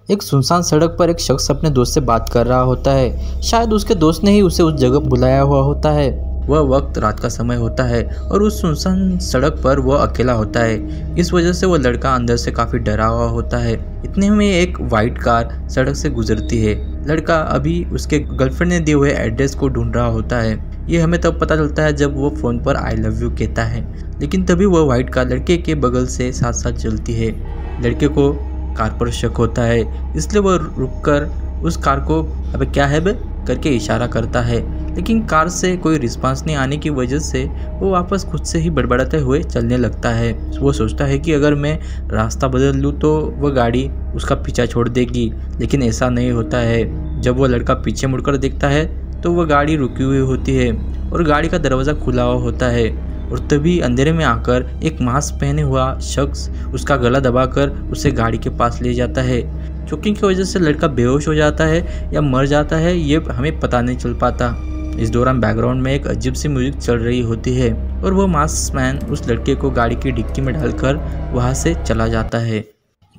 एक सुनसान सड़क पर एक शख्स अपने दोस्त से बात कर रहा होता है। शायद उसके दोस्त ने ही उसे उस जगह बुलाया हुआ होता है। वह वक्त रात का समय होता है और उस सुनसान सड़क पर वह अकेला होता है। इस वजह से वह लड़का अंदर से काफ़ी डरा हुआ होता है। इतने में एक वाइट कार सड़क से गुजरती है। लड़का अभी उसके गर्लफ्रेंड ने दिए हुए एड्रेस को ढूंढ रहा होता है। ये हमें तब पता चलता है जब वो फ़ोन पर आई लव यू कहता है, लेकिन तभी वह वाइट कार लड़के के बगल से साथ साथ चलती है। लड़के को कार पर शक होता है, इसलिए वह रुककर उस कार को अबे क्या है बे करके इशारा करता है, लेकिन कार से कोई रिस्पांस नहीं आने की वजह से वो वापस खुद से ही बड़बड़ाते हुए चलने लगता है। वो सोचता है कि अगर मैं रास्ता बदल लूँ तो वह गाड़ी उसका पीछा छोड़ देगी, लेकिन ऐसा नहीं होता है। जब वह लड़का पीछे मुड़कर देखता है तो वह गाड़ी रुकी हुई होती है और गाड़ी का दरवाज़ा खुला हुआ होता है, और तभी अंधेरे में आकर एक मास्क पहने हुआ शख्स उसका गला दबाकर उसे गाड़ी के पास ले जाता है। चोकिंग की वजह से लड़का बेहोश हो जाता है या मर जाता है, ये हमें पता नहीं चल पाता। इस दौरान बैकग्राउंड में एक अजीब सी म्यूजिक चल रही होती है और वह मास्क मैन उस लड़के को गाड़ी की डिक्की में डालकर वहाँ से चला जाता है।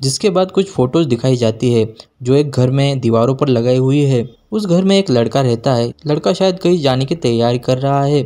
जिसके बाद कुछ फोटोज दिखाई जाती है जो एक घर में दीवारों पर लगाई हुई है। उस घर में एक लड़का रहता है। लड़का शायद कहीं जाने की तैयारी कर रहा है।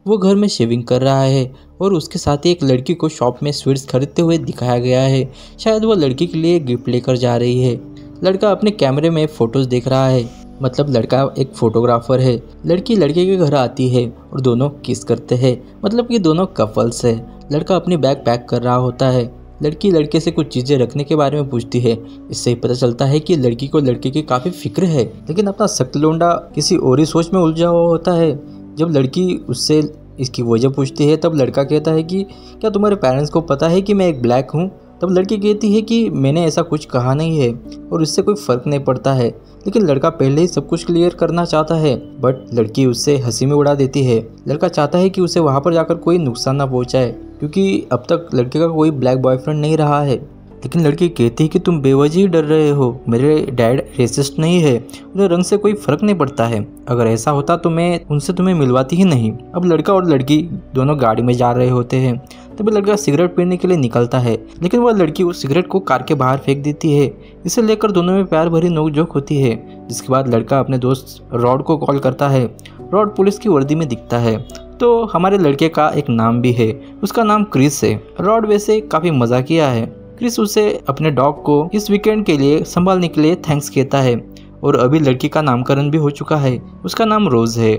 वो घर में शेविंग कर रहा है और उसके साथ ही एक लड़की को शॉप में स्वीट्स खरीदते हुए दिखाया गया है। शायद वो लड़की के लिए गिफ्ट लेकर जा रही है। लड़का अपने कैमरे में फ़ोटोज़ देख रहा है, मतलब लड़का एक फ़ोटोग्राफ़र है। लड़की लड़के के घर आती है और दोनों किस करते हैं, मतलब कि दोनों कपल्स है। लड़का अपनी बैग पैक कर रहा होता है। लड़की लड़के से कुछ चीज़ें रखने के बारे में पूछती है। इससे ही पता चलता है कि लड़की को लड़के की काफ़ी फिक्र है, लेकिन अपना सख्त लोंडा किसी और ही सोच में उलझा हुआ होता है। जब लड़की उससे इसकी वजह पूछती है तब लड़का कहता है कि क्या तुम्हारे पेरेंट्स को पता है कि मैं एक ब्लैक हूँ। तब लड़की कहती है कि मैंने ऐसा कुछ कहा नहीं है और इससे कोई फ़र्क नहीं पड़ता है, लेकिन लड़का पहले ही सब कुछ क्लियर करना चाहता है। बट लड़की उससे हंसी में उड़ा देती है। लड़का चाहता है कि उसे वहाँ पर जाकर कोई नुकसान ना पहुँचाए, क्योंकि अब तक लड़के का कोई ब्लैक बॉयफ्रेंड नहीं रहा है। लेकिन लड़की कहती है कि तुम बेवजह ही डर रहे हो, मेरे डैड रेसिस्ट नहीं है, उन्हें रंग से कोई फ़र्क नहीं पड़ता है। अगर ऐसा होता तो मैं उनसे तुम्हें मिलवाती ही नहीं। अब लड़का और लड़की दोनों गाड़ी में जा रहे होते हैं। तभी लड़का सिगरेट पीने के लिए निकलता है, लेकिन वह लड़की उस सिगरेट को कार के बाहर फेंक देती है। इसे लेकर दोनों में प्यार भरी नोकझोंक होती है। जिसके बाद लड़का अपने दोस्त रॉड को कॉल करता है। रॉड पुलिस की वर्दी में दिखता है। तो हमारे लड़के का एक नाम भी है, उसका नाम क्रिस है। रॉड वैसे काफ़ी मजाकिया है। क्रिस उसे अपने डॉग को इस वीकेंड के लिए संभालने के लिए थैंक्स कहता है, और अभी लड़की का नामकरण भी हो चुका है। उसका नाम रोज है।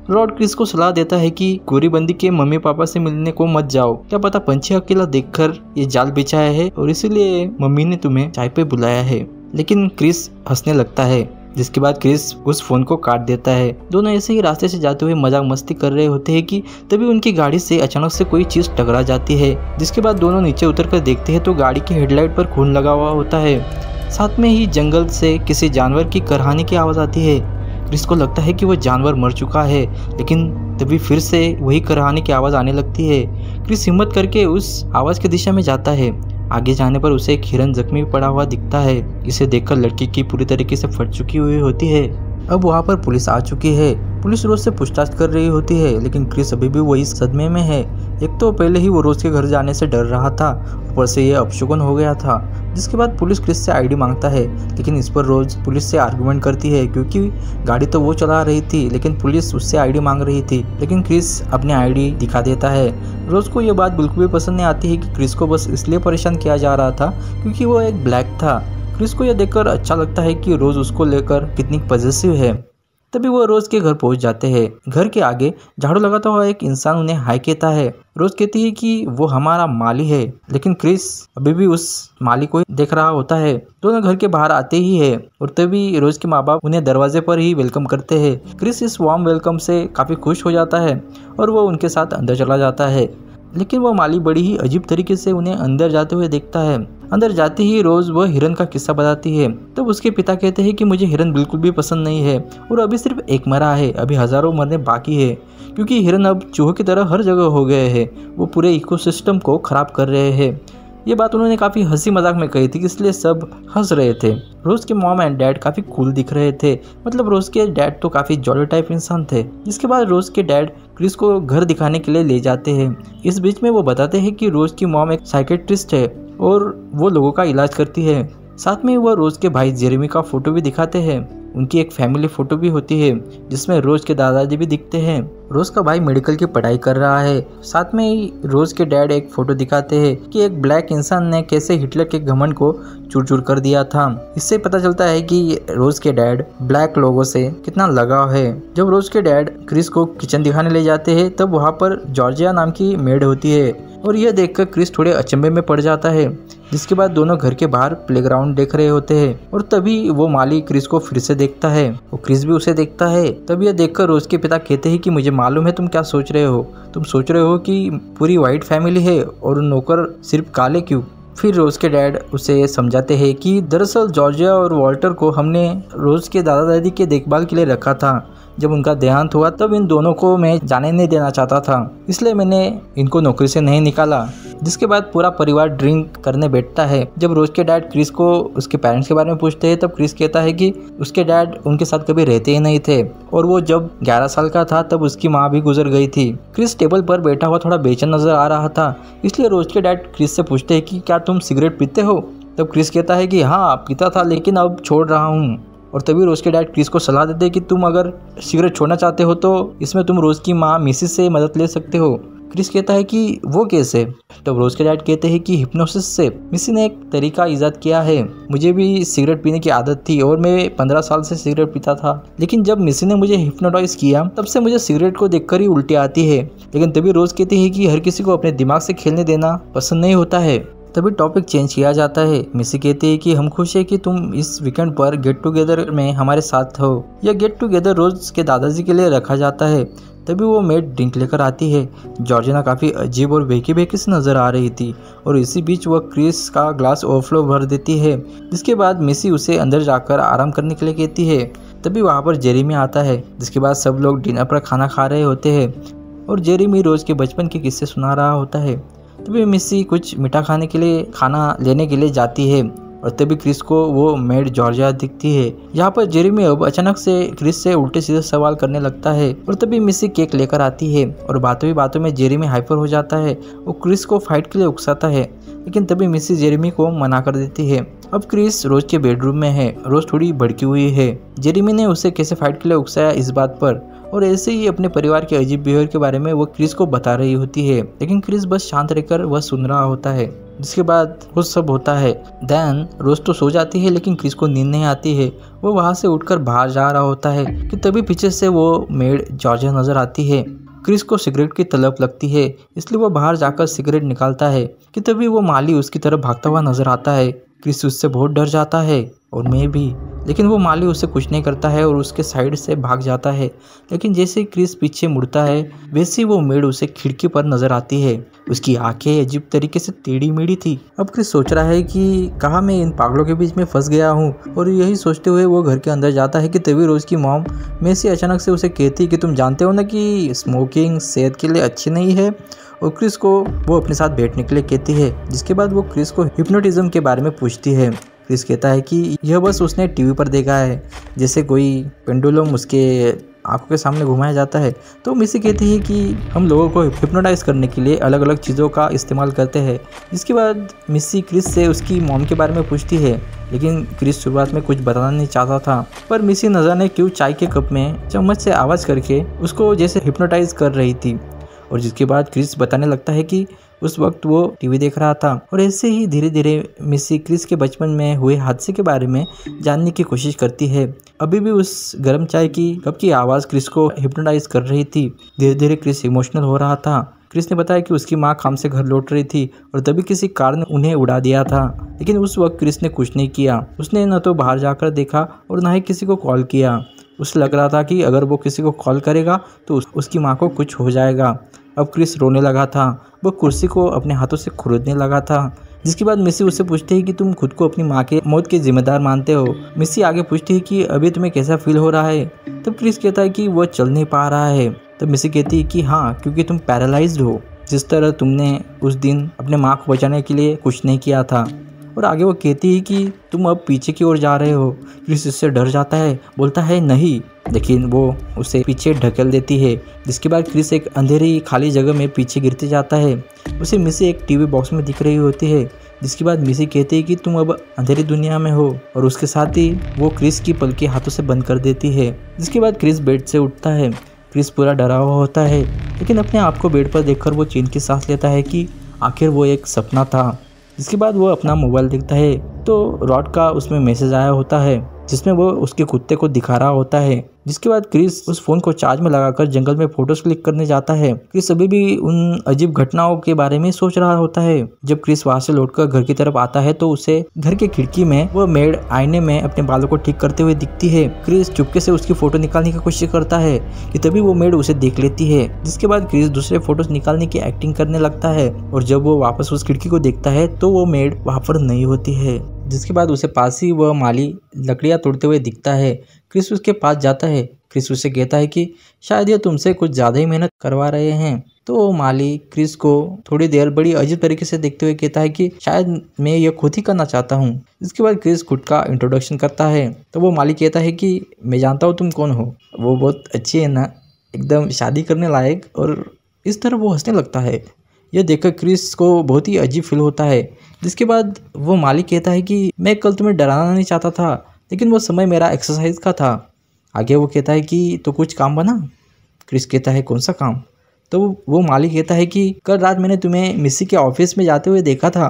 रॉड क्रिस को सलाह देता है कि गोरीबंदी के मम्मी पापा से मिलने को मत जाओ, क्या पता पंछी अकेला देखकर ये जाल बिछाया है और इसीलिए मम्मी ने तुम्हें चाय पे बुलाया है। लेकिन क्रिस हंसने लगता है, जिसके बाद क्रिस उस फोन को काट देता है। दोनों ऐसे ही रास्ते से जाते हुए मजाक मस्ती कर रहे होते हैं कि तभी उनकी गाड़ी से अचानक से कोई चीज़ टकरा जाती है। जिसके बाद दोनों नीचे उतरकर देखते हैं तो गाड़ी की हेडलाइट पर खून लगा हुआ होता है। साथ में ही जंगल से किसी जानवर की करहाने की आवाज़ आती है। क्रिस को लगता है कि वह जानवर मर चुका है, लेकिन तभी फिर से वही करहाने की आवाज़ आने लगती है। क्रिस हिम्मत करके उस आवाज़ की दिशा में जाता है। आगे जाने पर उसे एक हिरन जख्मी पड़ा हुआ दिखता है। इसे देखकर लड़की की पूरी तरीके से फट चुकी हुई होती है। अब वहाँ पर पुलिस आ चुकी है। पुलिस रोज से पूछताछ कर रही होती है, लेकिन क्रिस अभी भी वही सदमे में है। एक तो पहले ही वो रोज के घर जाने से डर रहा था, ऊपर से ये अपशगुन हो गया था। जिसके बाद पुलिस क्रिस से आईडी मांगता है, लेकिन इस पर रोज पुलिस से आर्गुमेंट करती है, क्योंकि गाड़ी तो वो चला रही थी लेकिन पुलिस उससे आईडी मांग रही थी। लेकिन क्रिस अपनी आईडी दिखा देता है। रोज को ये बात बिल्कुल भी पसंद नहीं आती है कि क्रिस को बस इसलिए परेशान किया जा रहा था क्योंकि वो एक ब्लैक था। क्रिस को यह देखकर अच्छा लगता है कि रोज उसको लेकर कितनी पॉजिटिव है। तभी वो रोज के घर पहुंच जाते हैं। घर के आगे झाड़ू लगाता हुआ एक इंसान उन्हें हाय कहता है। रोज कहती है कि वो हमारा माली है, लेकिन क्रिस अभी भी उस माली को देख रहा होता है। दोनों घर के बाहर आते ही है और तभी रोज के माँ बाप उन्हें दरवाजे पर ही वेलकम करते हैं। क्रिस इस वार्म वेलकम से काफी खुश हो जाता है और वो उनके साथ अंदर चला जाता है। लेकिन वो माली बड़ी ही अजीब तरीके से उन्हें अंदर जाते हुए देखता है। अंदर जाते ही रोज वह हिरन का किस्सा बताती है। तब उसके पिता कहते हैं कि मुझे हिरन बिल्कुल भी पसंद नहीं है और अभी सिर्फ एक मरा है, अभी हजारों मरने बाकी है, क्योंकि हिरन अब चूहों की तरह हर जगह हो गए हैं। वो पूरे इकोसिस्टम को खराब कर रहे हैं। ये बात उन्होंने काफ़ी हंसी मजाक में कही थी, इसलिए सब हंस रहे थे। रोज के मॉम एंड डैड काफ़ी कूल दिख रहे थे, मतलब रोज के डैड तो काफ़ी जॉली टाइप इंसान थे। जिसके बाद रोज के डैड क्रिस को घर दिखाने के लिए ले जाते हैं। इस बीच में वो बताते हैं कि रोज की मॉम एक साइकेट्रिस्ट है और वो लोगों का इलाज करती है। साथ में वह रोज के भाई जेरेमी का फोटो भी दिखाते हैं। उनकी एक फैमिली फोटो भी होती है जिसमें रोज के दादाजी भी दिखते हैं। रोज का भाई मेडिकल की पढ़ाई कर रहा है। साथ में ही रोज के डैड एक फोटो दिखाते हैं कि एक ब्लैक इंसान ने कैसे हिटलर के घमंड को चूर चूर कर दिया था। इससे पता चलता है कि रोज के डैड ब्लैक लोगों से कितना लगाव है। जब रोज के डैड क्रिस को किचन दिखाने ले जाते हैं तब वहाँ पर जॉर्जिया नाम की मेड होती है और यह देखकर क्रिस थोड़े अचंभे में पड़ जाता है। जिसके बाद दोनों घर के बाहर प्लेग्राउंड देख रहे होते हैं और तभी वो माली क्रिस को फिर से देखता है और क्रिस भी उसे देखता है। तब यह देखकर रोज के पिता कहते हैं कि मुझे मालूम है तुम क्या सोच रहे हो। तुम सोच रहे हो कि पूरी वाइट फैमिली है और नौकर सिर्फ काले क्यों। फिर रोज के डैड उसे समझाते हैं कि दरअसल जॉर्जिया और वॉल्टर को हमने रोज के दादा दादी के देखभाल के लिए रखा था। जब उनका देहांत हुआ तब इन दोनों को मैं जाने नहीं देना चाहता था, इसलिए मैंने इनको नौकरी से नहीं निकाला। जिसके बाद पूरा परिवार ड्रिंक करने बैठता है। जब रोज के डैड क्रिस को उसके पेरेंट्स के बारे में पूछते हैं तब क्रिस कहता है कि उसके डैड उनके साथ कभी रहते ही नहीं थे और वो जब 11 साल का था तब उसकी माँ भी गुजर गई थी। क्रिस टेबल पर बैठा हुआ थोड़ा बेचैन नजर आ रहा था, इसलिए रोज के डैड क्रिस से पूछते हैं कि क्या तुम सिगरेट पीते हो। तब क्रिस कहता है कि हाँ पीता था लेकिन अब छोड़ रहा हूँ। और तभी रोज के डैड क्रिस को सलाह देते हैं कि तुम अगर सिगरेट छोड़ना चाहते हो तो इसमें तुम रोज की माँ मिसिस से मदद ले सकते हो। क्रिस कहता है कि वो कैसे। तब रोज के डैड कहते हैं कि हिप्नोसिस से। मिसी ने एक तरीका इजाद किया है। मुझे भी सिगरेट पीने की आदत थी और मैं 15 साल से सिगरेट पीता था, लेकिन जब मिसी ने मुझे हिप्नोटाइज किया तब से मुझे सिगरेट को देखकर ही उल्टी आती है। लेकिन तभी रोज कहती है कि हर किसी को अपने दिमाग से खेलने देना पसंद नहीं होता है। तभी टॉपिक चेंज किया जाता है। मिसी कहती है कि हम खुश है कि तुम इस वीकेंड पर गेट टुगेदर में हमारे साथ हो। यह गेट टुगेदर रोज के दादाजी के लिए रखा जाता है। तभी वो मेड ड्रिंक लेकर आती है। जॉर्जिना काफ़ी अजीब और बेकी बेकी से नज़र आ रही थी और इसी बीच वह क्रिस का ग्लास ओवरफ्लो भर देती है। जिसके बाद मिसी उसे अंदर जाकर आराम करने के लिए कहती है। तभी वहाँ पर जेरेमी आता है। जिसके बाद सब लोग डिनर पर खाना खा रहे होते हैं और जेरेमी रोज के बचपन के किस्से सुना रहा होता है। तभी मिसी कुछ मीठा खाना लेने के लिए जाती है और तभी क्रिस को वो मेड जॉर्जिया दिखती है। यहाँ पर जेरेमी अब अचानक से क्रिस से उल्टे सीधे सवाल करने लगता है और तभी मिसी केक लेकर आती है और बातों ही बातों में जेरेमी हाइपर हो जाता है और क्रिस को फाइट के लिए उकसाता है। लेकिन तभी मिसी जेरेमी को मना कर देती है। अब क्रिस रोज के बेडरूम में है। रोज थोड़ी भड़की हुई है। जेरेमी ने उसे कैसे फाइट के लिए उकसाया इस बात पर और ऐसे ही अपने परिवार के अजीब बिहेवियर के बारे में वो क्रिस को बता रही होती है। लेकिन क्रिस बस शांत रहकर वह सुन रहा होता है। जिसके बाद वो सब होता है। देन रोज तो सो जाती है लेकिन क्रिस को नींद नहीं आती है। वो वहाँ से उठकर बाहर जा रहा होता है कि तभी पीछे से वो मेड जॉर्जिया नजर आती है। क्रिस को सिगरेट की तलब लगती है, इसलिए वो बाहर जाकर सिगरेट निकालता है कि तभी वो माली उसकी तरफ भागता हुआ नजर आता है। क्रिस उससे बहुत डर जाता है और मैं भी, लेकिन वो माली उससे कुछ नहीं करता है और उसके साइड से भाग जाता है। लेकिन जैसे ही क्रिस पीछे मुड़ता है वैसे ही वो मेड उसे खिड़की पर नजर आती है। उसकी आंखें अजीब तरीके से टेढ़ी मेढ़ी थी। अब क्रिस सोच रहा है कि कहाँ मैं इन पागलों के बीच में फंस गया हूँ और यही सोचते हुए वो घर के अंदर जाता है कि तभी रोज की मॉम मेसी अचानक से उसे कहती है कि तुम जानते हो ना कि स्मोकिंग सेहत के लिए अच्छी नहीं है और क्रिस को वो अपने साथ बैठने के लिए कहती है। जिसके बाद वो क्रिस को हिप्नोटिज्म के बारे में पूछती है। क्रिस कहता है कि यह बस उसने टीवी पर देखा है, जैसे कोई पेंडुलम उसके आंखों के सामने घुमाया जाता है। तो मिसी कहती है कि हम लोगों को हिप्नोटाइज करने के लिए अलग अलग चीज़ों का इस्तेमाल करते हैं। जिसके बाद मिसी क्रिस से उसकी मॉम के बारे में पूछती है, लेकिन क्रिस शुरुआत में कुछ बताना नहीं चाहता था, पर मिसी न जाने क्यों चाय के कप में चम्मच से आवाज़ करके उसको जैसे हिप्नोटाइज कर रही थी। और जिसके बाद क्रिस बताने लगता है कि उस वक्त वो टीवी देख रहा था और ऐसे ही धीरे धीरे मिसी क्रिस के बचपन में हुए हादसे के बारे में जानने की कोशिश करती है। अभी भी उस गर्म चाय की कप की आवाज़ क्रिस को हिप्नोटाइज कर रही थी। धीरे धीरे क्रिस इमोशनल हो रहा था। क्रिस ने बताया कि उसकी माँ काम से घर लौट रही थी और तभी किसी कार ने उन्हें उड़ा दिया था। लेकिन उस वक्त क्रिस ने कुछ नहीं किया। उसने न तो बाहर जाकर देखा और न ही किसी को कॉल किया। उसे लग रहा था कि अगर वो किसी को कॉल करेगा तो उसकी माँ को कुछ हो जाएगा। अब क्रिस रोने लगा था। वो कुर्सी को अपने हाथों से खुरदने लगा था। जिसके बाद मिसी उससे पूछती है कि तुम खुद को अपनी माँ के मौत के जिम्मेदार मानते हो। मिसी आगे पूछती है कि अभी तुम्हें कैसा फील हो रहा है। तब क्रिस कहता है कि वो चल नहीं पा रहा है। तब मिसी कहती है कि हाँ, क्योंकि तुम पैरालाइज्ड हो, जिस तरह तुमने उस दिन अपने माँ को बचाने के लिए कुछ नहीं किया था। और आगे वो कहती है कि तुम अब पीछे की ओर जा रहे हो। क्रिस इससे डर जाता है, बोलता है नहीं, लेकिन वो उसे पीछे ढकेल देती है। जिसके बाद क्रिस एक अंधेरी खाली जगह में पीछे गिरते जाता है। उसे मिसी एक टीवी बॉक्स में दिख रही होती है। जिसके बाद मिसी कहती है कि तुम अब अंधेरी दुनिया में हो, और उसके साथ ही वो क्रिस की पलकें हाथों से बंद कर देती है। जिसके बाद क्रिस बेड से उठता है। क्रिस पूरा डरा हुआ होता है, लेकिन अपने आप को बेड पर देखकर वो चैन की सांस लेता है कि आखिर वो एक सपना था। जिसके बाद वो अपना मोबाइल देखता है तो रॉड का उसमें मैसेज आया होता है, जिसमें वो उसके कुत्ते को दिखा रहा होता है। जिसके बाद क्रिस उस फोन को चार्ज में लगाकर जंगल में फोटोज क्लिक करने जाता है। क्रिस अभी भी उन अजीब घटनाओं के बारे में सोच रहा होता है। जब क्रिस वहां से लौटकर घर की तरफ आता है तो उसे घर के खिड़की में वो मेड आईने में अपने बालों को ठीक करते हुए दिखती है। क्रिस चुपके से उसकी फोटो निकालने की कोशिश करता है कि तभी वो मेड उसे देख लेती है। जिसके बाद क्रिस दूसरे फोटोज निकालने की एक्टिंग करने लगता है, और जब वो वापस उस खिड़की को देखता है तो वो मेड वहां पर नहीं होती है। जिसके बाद उसे पास ही वह माली लकड़ियां तोड़ते हुए दिखता है। क्रिस उसके पास जाता है। क्रिस उसे कहता है कि शायद ये तुमसे कुछ ज़्यादा ही मेहनत करवा रहे हैं। तो वो माली क्रिस को थोड़ी देर बड़ी अजीब तरीके से देखते हुए कहता है कि शायद मैं ये खुद ही करना चाहता हूँ। इसके बाद क्रिस खुद का इंट्रोडक्शन करता है। तो वो माली कहता है कि मैं जानता हूँ तुम कौन हो, वो बहुत अच्छी है ना, एकदम शादी करने लायक। और इस तरह वो हंसने लगता है। यह देखकर क्रिस को बहुत ही अजीब फील होता है। जिसके बाद वो माली कहता है कि मैं कल तुम्हें डराना नहीं चाहता था, लेकिन वो समय मेरा एक्सरसाइज का था। आगे वो कहता है कि तो कुछ काम बना। क्रिस कहता है कौन सा काम। तो वो माली कहता है कि कल रात मैंने तुम्हें मिसी के ऑफिस में जाते हुए देखा था।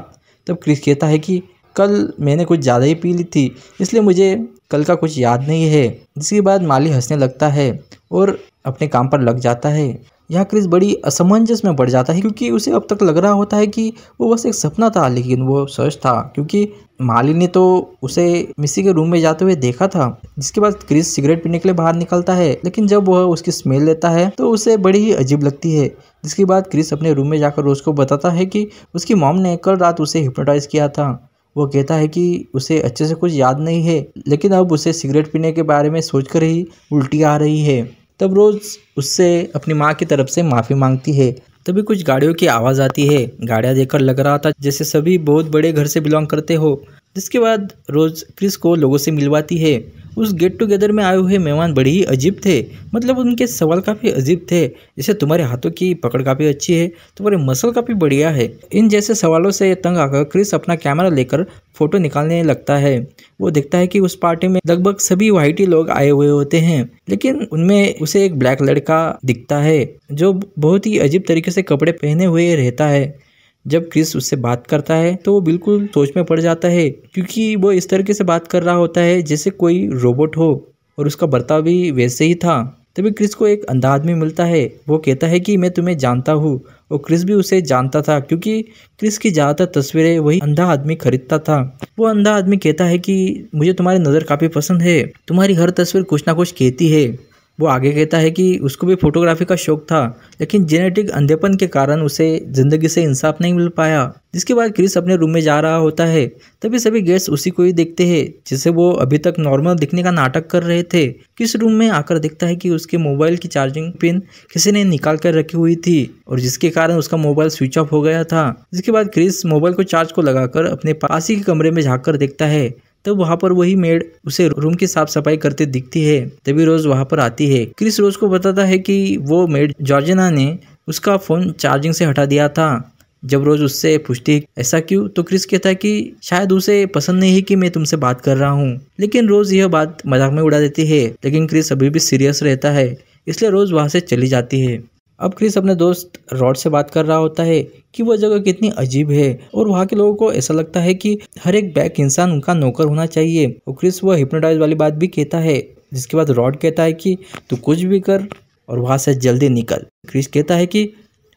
तब क्रिस कहता है कि कल मैंने कुछ ज़्यादा ही पी ली थी, इसलिए मुझे कल का कुछ याद नहीं है। जिसके बाद माली हंसने लगता है और अपने काम पर लग जाता है। यहाँ क्रिस बड़ी असमंजस में पड़ जाता है, क्योंकि उसे अब तक लग रहा होता है कि वो बस एक सपना था, लेकिन वो सच था, क्योंकि माली ने तो उसे मिसी के रूम में जाते हुए देखा था। जिसके बाद क्रिस सिगरेट पीने के लिए बाहर निकलता है, लेकिन जब वह उसकी स्मेल लेता है तो उसे बड़ी ही अजीब लगती है। जिसके बाद क्रिस अपने रूम में जाकर रोज को बताता है कि उसकी मॉम ने कल रात उसे हिप्नोटाइज किया था। वो कहता है कि उसे अच्छे से कुछ याद नहीं है, लेकिन अब उसे सिगरेट पीने के बारे में सोचकर ही उल्टी आ रही है। तब रोज उससे अपनी माँ की तरफ से माफ़ी मांगती है। तभी कुछ गाड़ियों की आवाज़ आती है। गाड़ियाँ देखकर लग रहा था जैसे सभी बहुत बड़े घर से बिलोंग करते हो। जिसके बाद रोज क्रिस को लोगों से मिलवाती है। उस गेट टुगेदर में आए हुए मेहमान बड़े ही अजीब थे, मतलब उनके सवाल काफ़ी अजीब थे, जैसे तुम्हारे हाथों की पकड़ काफ़ी अच्छी है, तुम्हारे मसल काफ़ी बढ़िया है। इन जैसे सवालों से तंग आकर क्रिस अपना कैमरा लेकर फोटो निकालने लगता है। वो देखता है कि उस पार्टी में लगभग सभी व्हाइटी लोग आए हुए होते हैं, लेकिन उनमें उसे एक ब्लैक लड़का दिखता है जो बहुत ही अजीब तरीके से कपड़े पहने हुए रहता है। जब क्रिस उससे बात करता है तो वो बिल्कुल सोच में पड़ जाता है, क्योंकि वो इस तरीके से बात कर रहा होता है जैसे कोई रोबोट हो, और उसका बर्ताव भी वैसे ही था। तभी क्रिस को एक अंधा आदमी मिलता है। वो कहता है कि मैं तुम्हें जानता हूँ, और क्रिस भी उसे जानता था, क्योंकि क्रिस की ज़्यादातर तस्वीरें वही अंधा आदमी खरीदता था। वो अंधा आदमी कहता है कि मुझे तुम्हारी नज़र काफ़ी पसंद है, तुम्हारी हर तस्वीर कुछ ना कुछ कहती है। वो आगे कहता है कि उसको भी फोटोग्राफी का शौक था, लेकिन जेनेटिक अंधेपन के कारण उसे जिंदगी से इंसाफ नहीं मिल पाया। जिसके बाद क्रिस अपने रूम में जा रहा होता है। तभी सभी गेस्ट्स उसी को ही देखते हैं जिसे वो अभी तक नॉर्मल दिखने का नाटक कर रहे थे। क्रिस रूम में आकर देखता है कि उसके मोबाइल की चार्जिंग पिन किसी ने निकाल कर रखी हुई थी, और जिसके कारण उसका मोबाइल स्विच ऑफ हो गया था। जिसके बाद क्रिस मोबाइल को चार्ज को लगाकर अपने पास ही के कमरे में झाँक कर देखता है। तब वहाँ पर वही मेड उसे रूम की साफ सफाई करते दिखती है। तभी रोज वहाँ पर आती है। क्रिस रोज को बताता है कि वो मेड जॉर्जिना ने उसका फोन चार्जिंग से हटा दिया था। जब रोज उससे पूछती है ऐसा क्यों, तो क्रिस कहता है कि शायद उसे पसंद नहीं है कि मैं तुमसे बात कर रहा हूँ, लेकिन रोज यह बात मजाक में उड़ा देती है। लेकिन क्रिस अभी भी सीरियस रहता है, इसलिए रोज वहाँ से चली जाती है। अब क्रिस अपने दोस्त रॉड से बात कर रहा होता है कि वह जगह कितनी अजीब है, और वहाँ के लोगों को ऐसा लगता है कि हर एक बैक इंसान उनका नौकर होना चाहिए। और क्रिस वह हिप्नोटाइज वाली बात भी कहता है। जिसके बाद रॉड कहता है कि तू कुछ भी कर और वहाँ से जल्दी निकल। क्रिस कहता है कि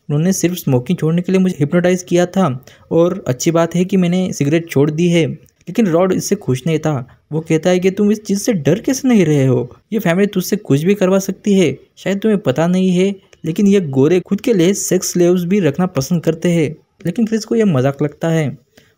उन्होंने सिर्फ स्मोकिंग छोड़ने के लिए मुझे हिप्नोटाइज किया था, और अच्छी बात है कि मैंने सिगरेट छोड़ दी है। लेकिन रॉड इससे खुश नहीं था। वो कहता है कि तुम इस चीज़ से डर कैसे नहीं रहे हो, ये फैमिली तुझसे कुछ भी करवा सकती है, शायद तुम्हें पता नहीं है, लेकिन ये गोरे खुद के लिए सेक्स स्लेव्स भी रखना पसंद करते हैं। लेकिन क्रिस को यह मजाक लगता है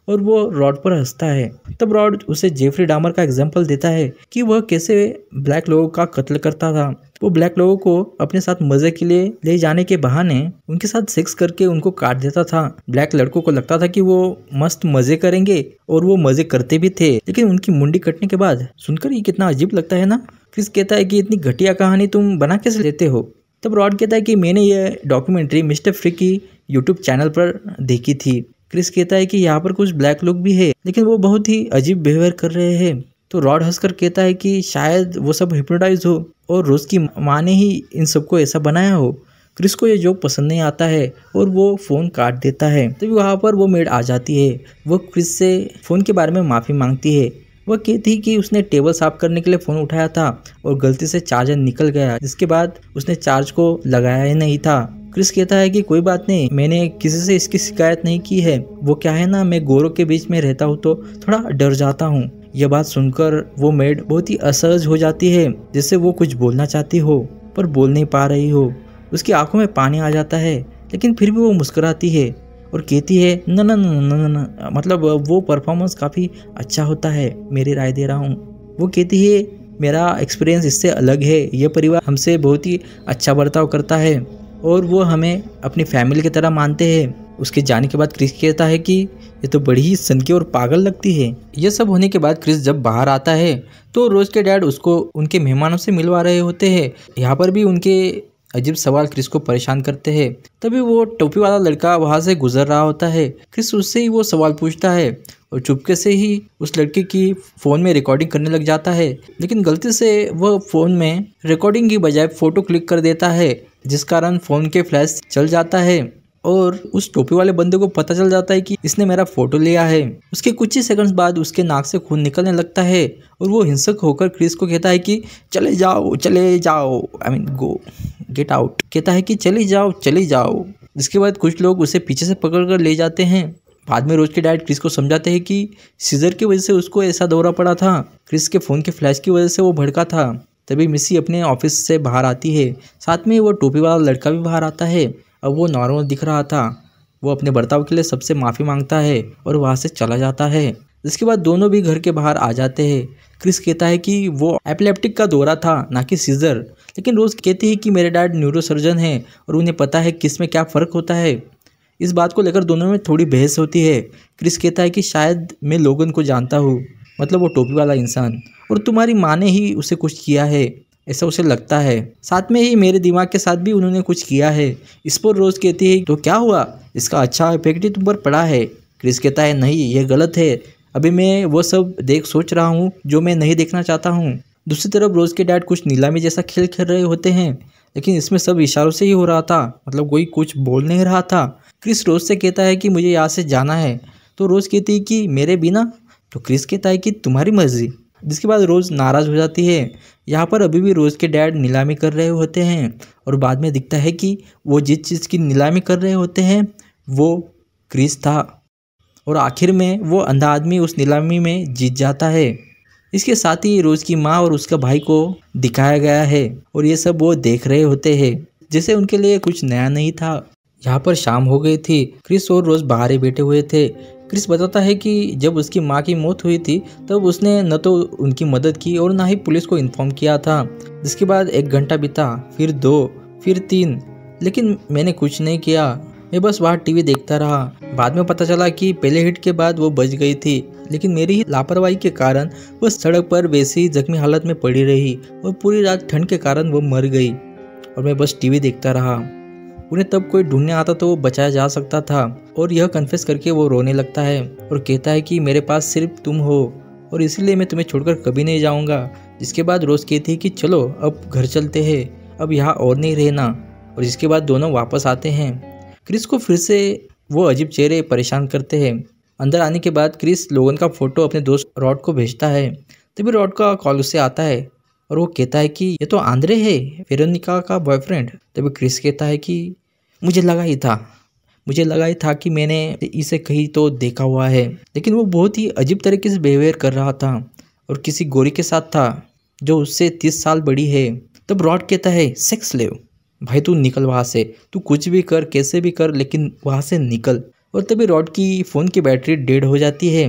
और वो रॉड पर हंसता है। तब रॉड उसे जेफरी डामर का एग्जाम्पल देता है कि वह कैसे ब्लैक लोगों का कत्ल करता था। वो ब्लैक लोगों को अपने साथ मजे के लिए ले जाने के बहाने उनके साथ सेक्स करके उनको काट देता था। ब्लैक लड़कों को लगता था कि वो मस्त मजे करेंगे, और वो मजे करते भी थे, लेकिन उनकी मुंडी कटने के बाद सुनकर ये कितना अजीब लगता है ना। क्रिस कहता है कि इतनी घटिया कहानी तुम बना कैसे लेते हो। तब रॉड कहता है कि मैंने ये डॉक्यूमेंट्री मिस्टर फ्री की यूट्यूब चैनल पर देखी थी। क्रिस कहता है कि यहाँ पर कुछ ब्लैक लोग भी है, लेकिन वो बहुत ही अजीब बिहेवियर कर रहे हैं। तो रॉड हंसकर कहता है कि शायद वो सब हिप्नोटाइज हो और रोज की माँ ने ही इन सबको ऐसा बनाया हो। क्रिस को ये जोक पसंद नहीं आता है और वो फ़ोन काट देता है। तभी वहाँ पर वो मेड आ जाती है। वो क्रिस से फ़ोन के बारे में माफ़ी मांगती है। वह कहती कि उसने टेबल साफ करने के लिए फ़ोन उठाया था और गलती से चार्जर निकल गया, जिसके बाद उसने चार्ज को लगाया ही नहीं था। क्रिस कहता है कि कोई बात नहीं, मैंने किसी से इसकी शिकायत नहीं की है। वो क्या है ना, मैं गोरों के बीच में रहता हूँ तो थोड़ा डर जाता हूँ। यह बात सुनकर वो मेड बहुत ही असहज हो जाती है, जिससे वो कुछ बोलना चाहती हो पर बोल नहीं पा रही हो। उसकी आंखों में पानी आ जाता है, लेकिन फिर भी वो मुस्कुराती है और कहती है न न न न न, मतलब वो परफॉर्मेंस काफ़ी अच्छा होता है, मेरी राय दे रहा हूँ। वो कहती है मेरा एक्सपीरियंस इससे अलग है, यह परिवार हमसे बहुत ही अच्छा बर्ताव करता है और वो हमें अपनी फैमिली की तरह मानते हैं। उसके जाने के बाद क्रिस कहता है कि ये तो बड़ी ही सनकी और पागल लगती है। यह सब होने के बाद क्रिस जब बाहर आता है तो रोज के डैड उसको उनके मेहमानों से मिलवा रहे होते हैं। यहाँ पर भी उनके अजीब सवाल क्रिस को परेशान करते हैं। तभी वो टोपी वाला लड़का वहां से गुजर रहा होता है। क्रिस उससे ही वो सवाल पूछता है और चुपके से ही उस लड़के की फ़ोन में रिकॉर्डिंग करने लग जाता है, लेकिन गलती से वह फ़ोन में रिकॉर्डिंग की बजाय फ़ोटो क्लिक कर देता है, जिस कारण फ़ोन के फ्लैश चल जाता है और उस टोपी वाले बंदे को पता चल जाता है कि इसने मेरा फोटो लिया है। उसके कुछ ही सेकंड्स बाद उसके नाक से खून निकलने लगता है और वो हिंसक होकर क्रिस को कहता है कि चले जाओ, I mean go, get out. कहता है कि चले जाओ। जिसके बाद कुछ लोग उसे पीछे से पकड़ कर ले जाते हैं। बाद में रोज के डैड क्रिस को समझाते हैं कि सीजर की वजह से उसको ऐसा दौरा पड़ा था, क्रिस के फ़ोन के फ्लैश की वजह से वो भड़का था। तभी मिसी अपने ऑफिस से बाहर आती है, साथ में वो टोपी वाला लड़का भी बाहर आता है। अब वो नॉर्मल दिख रहा था। वो अपने बर्ताव के लिए सबसे माफ़ी मांगता है और वहाँ से चला जाता है। जिसके बाद दोनों भी घर के बाहर आ जाते हैं। क्रिस कहता है कि वो एपिलेप्टिक का दौरा था, ना कि सीजर, लेकिन रोज कहती है कि मेरे डैड न्यूरोसर्जन हैं और उन्हें पता है किस में क्या फ़र्क होता है। इस बात को लेकर दोनों में थोड़ी बहस होती है। क्रिस कहता है कि शायद मैं लोगन को जानता हूँ, मतलब वो टोपी वाला इंसान, और तुम्हारी माँ ने ही उसे कुछ किया है, ऐसा उसे लगता है। साथ में ही मेरे दिमाग के साथ भी उन्होंने कुछ किया है। इस पर रोज कहती है तो क्या हुआ, इसका अच्छा इफेक्ट ही तुम पर पड़ा है। क्रिस कहता है नहीं, ये गलत है, अभी मैं वो सब सोच रहा हूँ जो मैं नहीं देखना चाहता हूँ। दूसरी तरफ रोज के डैड कुछ नीलामी जैसा खेल खेल रहे होते हैं, लेकिन इसमें सब इशारों से ही हो रहा था, मतलब कोई कुछ बोल नहीं रहा था। क्रिस रोज से कहता है कि मुझे यहाँ से जाना है, तो रोज कहती है कि मेरे बिना, तो क्रिस कहता है कि तुम्हारी मर्जी। जिसके बाद रोज नाराज हो जाती है। यहाँ पर अभी भी रोज के डैड नीलामी कर रहे होते हैं और बाद में दिखता है कि वो जिस चीज़ की नीलामी कर रहे होते हैं वो क्रिस था और आखिर में वो अंधा आदमी उस नीलामी में जीत जाता है। इसके साथ ही रोज की माँ और उसका भाई को दिखाया गया है और ये सब वो देख रहे होते हैं, जैसे उनके लिए कुछ नया नहीं था। यहाँ पर शाम हो गई थी। क्रिस और रोज बाहर ही बैठे हुए थे। क्रिस बताता है कि जब उसकी माँ की मौत हुई थी तब उसने न तो उनकी मदद की और ना ही पुलिस को इन्फॉर्म किया था। जिसके बाद 1 घंटा बीता, फिर 2, फिर 3, लेकिन मैंने कुछ नहीं किया। मैं बस वहाँ टीवी देखता रहा। बाद में पता चला कि पहले हिट के बाद वो बच गई थी, लेकिन मेरी ही लापरवाही के कारण वो सड़क पर वैसी ही जख्मी हालत में पड़ी रही और पूरी रात ठंड के कारण वो मर गई और मैं बस टीवी देखता रहा। उन्हें तब कोई ढूंढने आता तो वो बचाया जा सकता था। और यह कन्फेस करके वो रोने लगता है और कहता है कि मेरे पास सिर्फ तुम हो और इसीलिए मैं तुम्हें छोड़कर कभी नहीं जाऊंगा। जिसके बाद रोज कहती है कि चलो अब घर चलते हैं, अब यहाँ और नहीं रहना। और जिसके बाद दोनों वापस आते हैं। क्रिस को फिर से वो अजीब चेहरे परेशान करते हैं। अंदर आने के बाद क्रिस लोगन का फोटो अपने दोस्त रॉड को भेजता है। तभी रॉड का कॉल उससे आता है और वो कहता है कि ये तो आंद्रे है, वेरोनिका का बॉयफ्रेंड। तभी क्रिस कहता है कि मुझे लगा ही था कि मैंने इसे कहीं तो देखा हुआ है। लेकिन वो बहुत ही अजीब तरीके से बिहेवियर कर रहा था और किसी गोरी के साथ था जो उससे 30 साल बड़ी है। तब रॉड कहता है सेक्स लेव, भाई तू निकल वहाँ से, तू कुछ भी कर, कैसे भी कर, लेकिन वहाँ से निकल। और तभी रॉड की फ़ोन की बैटरी डेड हो जाती है।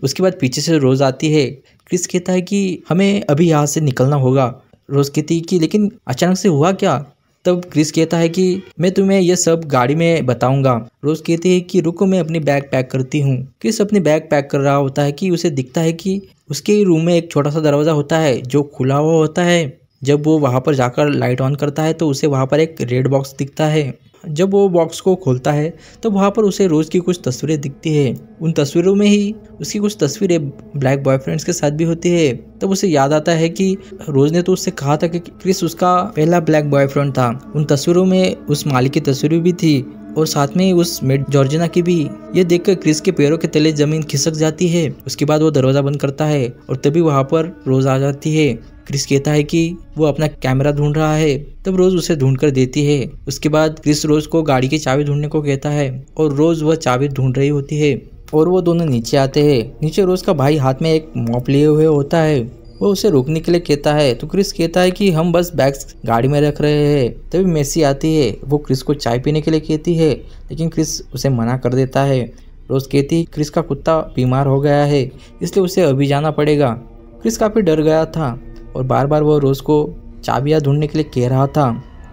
उसके बाद पीछे से रोज़ आती है। क्रिस कहता है कि हमें अभी यहाँ से निकलना होगा। रोज़ कहती है कि लेकिन अचानक से हुआ क्या। तब क्रिस कहता है कि मैं तुम्हें यह सब गाड़ी में बताऊंगा। रोज़ कहती है कि रुको मैं अपनी बैग पैक करती हूँ। क्रिस अपनी बैग पैक कर रहा होता है कि उसे दिखता है कि उसके रूम में एक छोटा सा दरवाज़ा होता है जो खुला हुआ होता है। जब वो वहाँ पर जाकर लाइट ऑन करता है तो उसे वहाँ पर एक रेड बॉक्स दिखता है जब वो बॉक्स को खोलता है तब वहाँ पर उसे रोज की कुछ तस्वीरें दिखती है। उन तस्वीरों में ही उसकी कुछ तस्वीरें ब्लैक बॉयफ्रेंड्स के साथ भी होती है। तब उसे याद आता है कि रोज ने तो उससे कहा था कि क्रिस उसका पहला ब्लैक बॉयफ्रेंड था। उन तस्वीरों में उस मालिक की तस्वीर भी थी और साथ में उस मेड जॉर्जिना की भी। ये देखकर क्रिस के पैरों के तले जमीन खिसक जाती है। उसके बाद वो दरवाजा बंद करता है और तभी वहाँ पर रोज आ जाती है। क्रिस कहता है कि वो अपना कैमरा ढूंढ रहा है। तब रोज उसे ढूंढ कर देती है। उसके बाद क्रिस रोज को गाड़ी की चाबी ढूंढने को कहता है और रोज वह चाबी ढूंढ रही होती है और वो दोनों नीचे आते हैं। नीचे रोज का भाई हाथ में एक मॉप लिए हुए होता है। वो उसे रोकने के लिए कहता है तो क्रिस कहता है कि हम बस बैग्स गाड़ी में रख रहे हैं। तभी मेसी आती है। वो क्रिस को चाय पीने के लिए कहती है लेकिन क्रिस उसे मना कर देता है। रोज कहती क्रिस का कुत्ता बीमार हो गया है इसलिए उसे अभी जाना पड़ेगा। क्रिस काफ़ी डर गया था और बार बार वो रोज को चाबियाँ ढूंढने के लिए कह रहा था।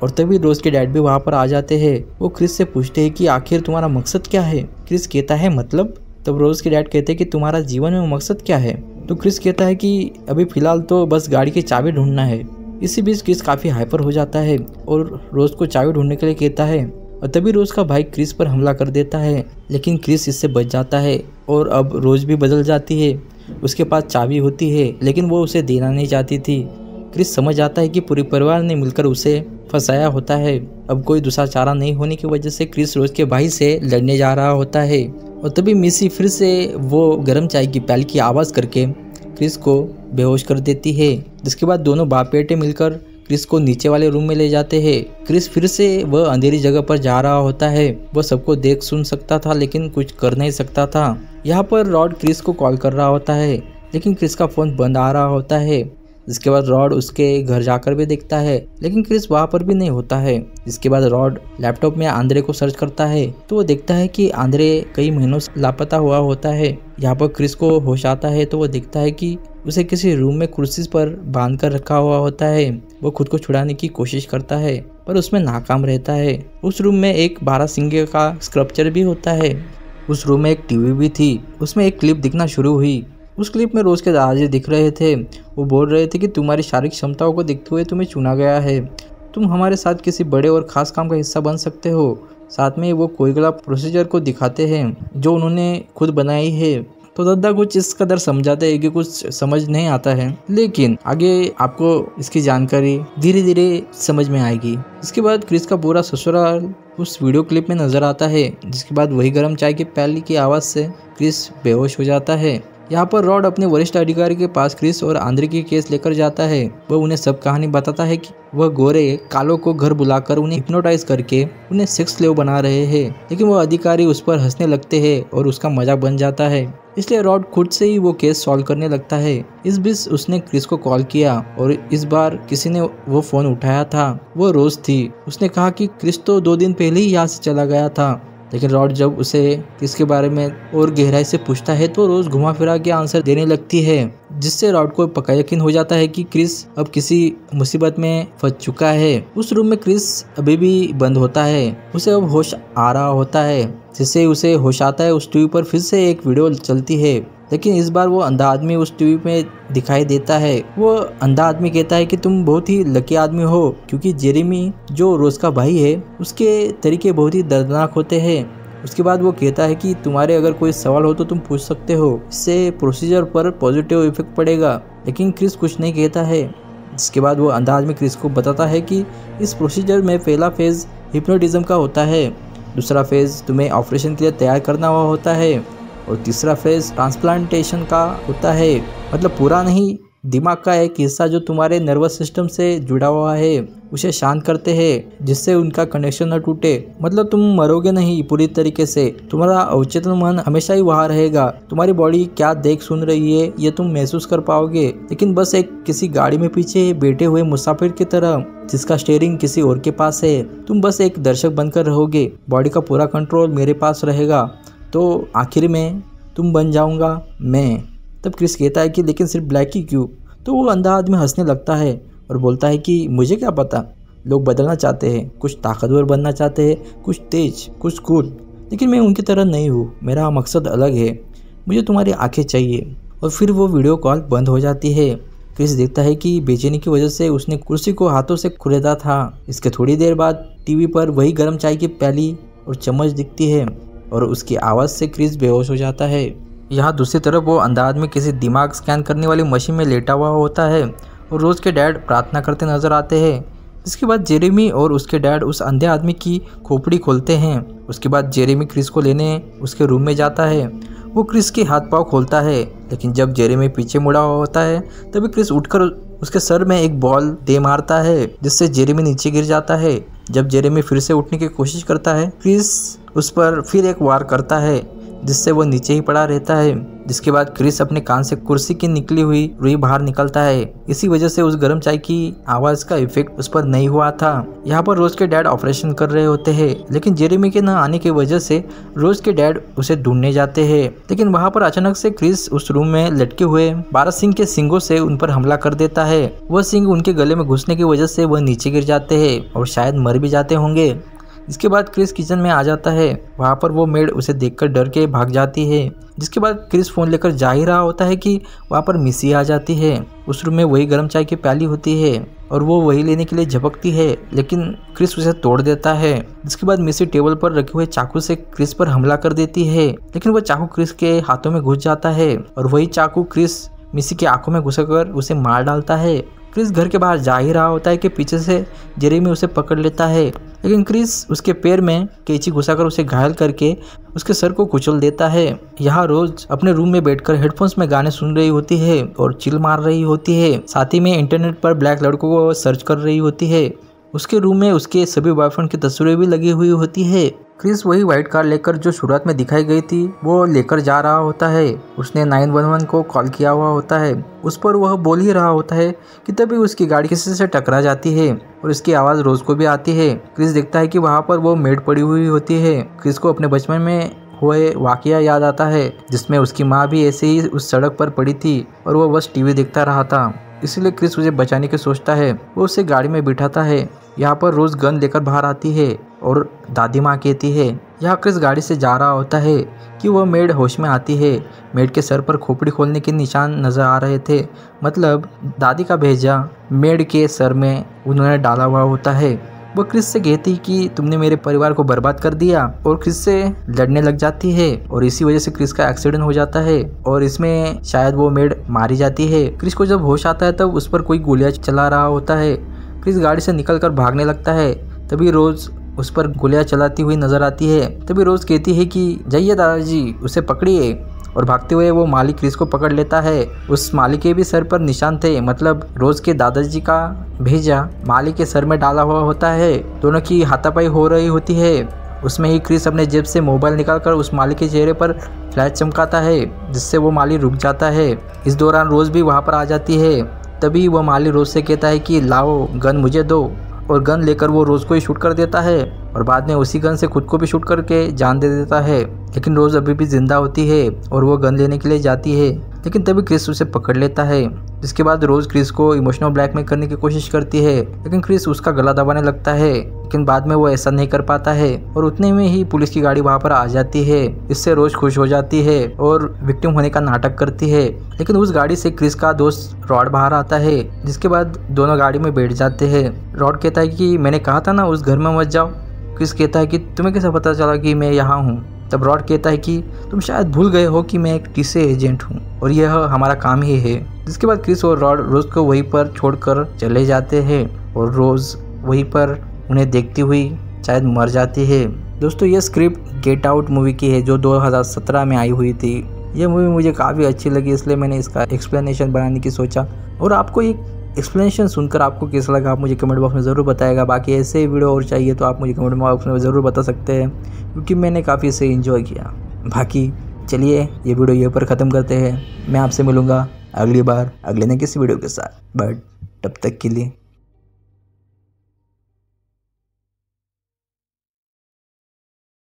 और तभी रोज के डैड भी वहाँ पर आ जाते हैं। वो क्रिस से पूछते हैं कि आखिर तुम्हारा मकसद क्या है। क्रिस कहता है मतलब। तब रोज के डैड कहते हैं कि तुम्हारा जीवन में मकसद क्या है। तो क्रिस कहता है कि अभी फिलहाल तो बस गाड़ी की चाबी ढूंढना है। इसी बीच क्रिस काफ़ी हाइपर हो जाता है और रोज को चाबी ढूंढने के लिए कहता है और तभी रोज का भाई क्रिस पर हमला कर देता है लेकिन क्रिस इससे बच जाता है और अब रोज भी बदल जाती है। उसके पास चाबी होती है लेकिन वो उसे देना नहीं चाहती थी। क्रिस समझ आता है कि पूरे परिवार ने मिलकर उसे फंसाया होता है। अब कोई दूसरा चारा नहीं होने की वजह से क्रिस रोज के भाई से लड़ने जा रहा होता है और तभी मिसी फिर से वो गर्म चाय की प्याली की आवाज़ करके क्रिस को बेहोश कर देती है। जिसके बाद दोनों बाप बेटे मिलकर क्रिस को नीचे वाले रूम में ले जाते हैं। क्रिस फिर से वह अंधेरी जगह पर जा रहा होता है। वह सबको देख सुन सकता था लेकिन कुछ कर नहीं सकता था। यहाँ पर रॉड क्रिस को कॉल कर रहा होता है लेकिन क्रिस का फ़ोन बंद आ रहा होता है। जिसके बाद रॉड उसके घर जाकर भी देखता है लेकिन क्रिस वहाँ पर भी नहीं होता है। जिसके बाद रॉड लैपटॉप में आंद्रे को सर्च करता है तो वो देखता है कि आंद्रे कई महीनों से लापता हुआ होता है। यहाँ पर क्रिस को होश आता है तो वो देखता है कि उसे किसी रूम में कुर्सी पर बांध कर रखा हुआ होता है। वो खुद को छुड़ाने की कोशिश करता है पर उसमें नाकाम रहता है। उस रूम में एक 12 सिंगे का स्कल्पचर भी होता है। उस रूम में एक टीवी भी थी। उसमें एक क्लिप दिखना शुरू हुई। उस क्लिप में रोज के दादाजी दिख रहे थे। वो बोल रहे थे कि तुम्हारी शारीरिक क्षमताओं को देखते हुए तुम्हें चुना गया है। तुम हमारे साथ किसी बड़े और ख़ास काम का हिस्सा बन सकते हो। साथ में वो कोइगला प्रोसीजर को दिखाते हैं जो उन्होंने खुद बनाई है। तो दादा कुछ इस कदर समझाते हैं कि कुछ समझ नहीं आता है लेकिन आगे आपको इसकी जानकारी धीरे धीरे समझ में आएगी। इसके बाद क्रिस का पूरा ससुराल उस वीडियो क्लिप में नजर आता है। जिसके बाद वही गर्म चाय की प्याली की आवाज़ से क्रिस बेहोश हो जाता है। यहाँ पर रॉड अपने वरिष्ठ अधिकारी के पास क्रिस और आंद्रे की केस लेकर जाता है। वह उन्हें सब कहानी बताता है कि वह गोरे कालों को घर बुलाकर उन्हें हिप्नोटाइज करके उन्हें सेक्स स्लेव बना रहे हैं। लेकिन वह अधिकारी उस पर हंसने लगते हैं और उसका मजाक बन जाता है। इसलिए रॉड खुद से ही वो केस सॉल्व करने लगता है। इस बीच उसने क्रिस को कॉल किया और इस बार किसी ने वो फोन उठाया था। वो रोज थी। उसने कहा कि क्रिस तो 2 दिन पहले ही यहाँ से चला गया था। लेकिन रॉड जब उसे इसके बारे में और गहराई से पूछता है तो रोज घुमा फिरा के आंसर देने लगती है, जिससे रॉड को पक्का यकीन हो जाता है कि क्रिस अब किसी मुसीबत में फंस चुका है। उस रूम में क्रिस अभी भी बंद होता है। उसे अब होश आ रहा होता है। जिससे उसे होश आता है उस टीवी पर फिर से एक वीडियो चलती है। लेकिन इस बार वो अंधा आदमी उस टीवी में दिखाई देता है। वो अंधा आदमी कहता है कि तुम बहुत ही लकी आदमी हो क्योंकि जेरेमी जो रोज का भाई है उसके तरीके बहुत ही दर्दनाक होते हैं। उसके बाद वो कहता है कि तुम्हारे अगर कोई सवाल हो तो तुम पूछ सकते हो, इससे प्रोसीजर पर पॉजिटिव इफेक्ट पड़ेगा। लेकिन क्रिस कुछ नहीं कहता है। जिसके बाद वो अंधा आदमी क्रिस को बताता है कि इस प्रोसीजर में पहला फेज हिप्नोटिज्म का होता है, दूसरा फेज तुम्हें ऑपरेशन के लिए तैयार करना हुआ होता है और तीसरा फेज ट्रांसप्लांटेशन का होता है। मतलब पूरा नहीं, दिमाग का एक हिस्सा जो तुम्हारे नर्वस सिस्टम से जुड़ा हुआ है उसे शांत करते हैं जिससे उनका कनेक्शन न टूटे। मतलब तुम मरोगे नहीं पूरी तरीके से, तुम्हारा अवचेतन मन हमेशा ही वहाँ रहेगा। तुम्हारी बॉडी क्या देख सुन रही है ये तुम महसूस कर पाओगे, लेकिन बस एक किसी गाड़ी में पीछे बैठे हुए मुसाफिर की तरह जिसका स्टीयरिंग किसी और के पास है। तुम बस एक दर्शक बनकर रहोगे, बॉडी का पूरा कंट्रोल मेरे पास रहेगा। तो आखिर में तुम बन जाऊंगा मैं। तब क्रिस कहता है कि लेकिन सिर्फ ब्लैक ही क्यों? तो वो अंधा आदमी हंसने लगता है और बोलता है कि मुझे क्या पता, लोग बदलना चाहते हैं, कुछ ताकतवर बनना चाहते हैं, कुछ तेज, कुछ कूल, लेकिन मैं उनकी तरह नहीं हूँ। मेरा मकसद अलग है, मुझे तुम्हारी आंखें चाहिए। और फिर वो वीडियो कॉल बंद हो जाती है। क्रिस देखता है कि बेचैनी की वजह से उसने कुर्सी को हाथों से कुरेदा था। इसके थोड़ी देर बाद टीवी पर वही गर्म चाय की प्याली और चम्मच दिखती है और उसकी आवाज़ से क्रिस बेहोश हो जाता है। यहाँ दूसरी तरफ वो अंधा आदमी किसी दिमाग स्कैन करने वाली मशीन में लेटा हुआ होता है और रोज के डैड प्रार्थना करते नजर आते हैं। इसके बाद जेरेमी और उसके डैड उस अंधे आदमी की खोपड़ी खोलते हैं। उसके बाद जेरेमी क्रिस को लेने उसके रूम में जाता है। वो क्रिस के हाथ पाँव खोलता है, लेकिन जब जेरेमी पीछे मुड़ा हुआ होता है तभी क्रिस उठकर उसके सर में एक बॉल दे मारता है, जिससे जेरेमी नीचे गिर जाता है। जब जेरेमी फिर से उठने की कोशिश करता है, क्रिस उस पर फिर एक वार करता है, जिससे वो नीचे ही पड़ा रहता है। जिसके बाद क्रिस अपने कान से कुर्सी की निकली हुई रुई बाहर निकलता है। इसी वजह से उस गर्म चाय की आवाज का इफेक्ट उस पर नहीं हुआ था। यहाँ पर रोज के डैड ऑपरेशन कर रहे होते हैं, लेकिन जेरेमी के न आने की वजह से रोज के डैड उसे ढूंढने जाते हैं। लेकिन वहाँ पर अचानक से क्रिस उस रूम में लटके हुए 12 सिंह के सिंगों से उन पर हमला कर देता है। वह सिंह उनके गले में घुसने की वजह से वह नीचे गिर जाते हैं और शायद मर भी जाते होंगे। इसके बाद क्रिस किचन में आ जाता है। वहाँ पर वो मेड उसे देखकर डर के भाग जाती है। जिसके बाद क्रिस फ़ोन लेकर जा ही रहा होता है कि वहाँ पर मिसी आ जाती है। उस रूम में वही गर्म चाय की प्याली होती है और वो वही लेने के लिए झपकती है, लेकिन क्रिस उसे तोड़ देता है। जिसके बाद मिसी टेबल पर रखे हुए चाकू से क्रिस पर हमला कर देती है, लेकिन वह चाकू क्रिस के हाथों में घुस जाता है और वही चाकू क्रिस मिसी की आंखों में घुसकर उसे मार डालता है। क्रिस घर के बाहर जा ही रहा होता है कि पीछे से जेरेमी उसे पकड़ लेता है, लेकिन क्रिस उसके पैर में कैंची घुसाकर उसे घायल करके उसके सर को कुचल देता है। यहाँ रोज अपने रूम में बैठकर हेडफोन्स में गाने सुन रही होती है और चिल मार रही होती है। साथ ही में इंटरनेट पर ब्लैक लड़कों को सर्च कर रही होती है। उसके रूम में उसके सभी बॉयफ्रेंड की तस्वीरें भी लगी हुई होती है। क्रिस वही व्हाइट कार लेकर जो शुरुआत में दिखाई गई थी वो लेकर जा रहा होता है। उसने 911 को कॉल किया हुआ होता है। उस पर वह बोल ही रहा होता है कि तभी उसकी गाड़ी किसी से टकरा जाती है और इसकी आवाज़ रोज को भी आती है। क्रिस देखता है कि वहाँ पर वो मेड पड़ी हुई होती है। क्रिस को अपने बचपन में हुए वाकया याद आता है, जिसमें उसकी माँ भी ऐसे ही उस सड़क पर पड़ी थी और वह बस टीवी देखता रहा था। इसलिए क्रिस उसे बचाने की सोचता है। वो उसे गाड़ी में बिठाता है। यहाँ पर रोज गन लेकर बाहर आती है और दादी माँ कहती है। यहाँ क्रिस गाड़ी से जा रहा होता है कि वह मेड होश में आती है। मेड के सर पर खोपड़ी खोलने के निशान नजर आ रहे थे, मतलब दादी का भेजा मेड के सर में उन्होंने डाला हुआ होता है। वो क्रिस से कहती कि तुमने मेरे परिवार को बर्बाद कर दिया और क्रिस से लड़ने लग जाती है और इसी वजह से क्रिस का एक्सीडेंट हो जाता है और इसमें शायद वो मेड मारी जाती है। क्रिस को जब होश आता है तब उस पर कोई गोलियां चला रहा होता है। क्रिस गाड़ी से निकलकर भागने लगता है। तभी रोज उस पर गोलियां चलाती हुई नजर आती है। तभी रोज कहती है कि जाइए दादाजी, उसे पकड़िए, और भागते हुए वो माली क्रिस को पकड़ लेता है। उस माली के भी सर पर निशान थे, मतलब रोज के दादाजी का भेजा माली के सर में डाला हुआ होता है। दोनों की हाथापाई हो रही होती है। उसमें ही क्रिस अपने जेब से मोबाइल निकालकर उस माली के चेहरे पर फ्लैश चमकाता है, जिससे वो माली रुक जाता है। इस दौरान रोज भी वहाँ पर आ जाती है। तभी वह माली रोज से कहता है कि लाओ गन मुझे दो, और गन लेकर वो रोज को ही शूट कर देता है और बाद में उसी गन से खुद को भी शूट करके जान दे देता है। लेकिन रोज अभी भी जिंदा होती है और वो गन लेने के लिए जाती है, लेकिन तभी क्रिस उसे पकड़ लेता है। जिसके बाद रोज क्रिस को इमोशनल ब्लैकमेल करने की कोशिश करती है, लेकिन क्रिस उसका गला दबाने लगता है, लेकिन बाद में वो ऐसा नहीं कर पाता है और उतने में ही पुलिस की गाड़ी वहाँ पर आ जाती है। इससे रोज खुश हो जाती है और विक्टिम होने का नाटक करती है, लेकिन उस गाड़ी से क्रिस का दोस्त रॉड बाहर आता है। जिसके बाद दोनों गाड़ी में बैठ जाते हैं। रॉड कहता है कि मैंने कहा था ना उस घर में मत जाओ। क्रिस कहता है कि तुम्हें कैसे पता चला कि मैं यहाँ हूँ। तब रॉड कहता है कि तुम शायद भूल गए हो कि मैं एक टीसे एजेंट हूँ और यह हमारा काम ही है। जिसके बाद क्रिस और रॉड रोज को वहीं पर छोड़कर चले जाते हैं और रोज वहीं पर उन्हें देखती हुई शायद मर जाती है। दोस्तों, यह स्क्रिप्ट गेट आउट मूवी की है जो 2017 में आई हुई थी। यह मूवी मुझे काफ़ी अच्छी लगी, इसलिए मैंने इसका एक्सप्लेनेशन बनाने की सोचा। और आपको ये एक्सप्लेनेशन सुनकर आपको कैसा लगा आप मुझे कमेंट बॉक्स में ज़रूर बताएगा। बाकी ऐसे वीडियो और चाहिए तो आप मुझे कमेंट बॉक्स में ज़रूर बता सकते हैं, क्योंकि मैंने काफ़ी इसे एंजॉय किया। बाकी चलिए ये वीडियो यहीं पर ख़त्म करते हैं। मैं आपसे मिलूँगा अगली बार अगले ने किसी वीडियो के साथ, बट तब तक के लिए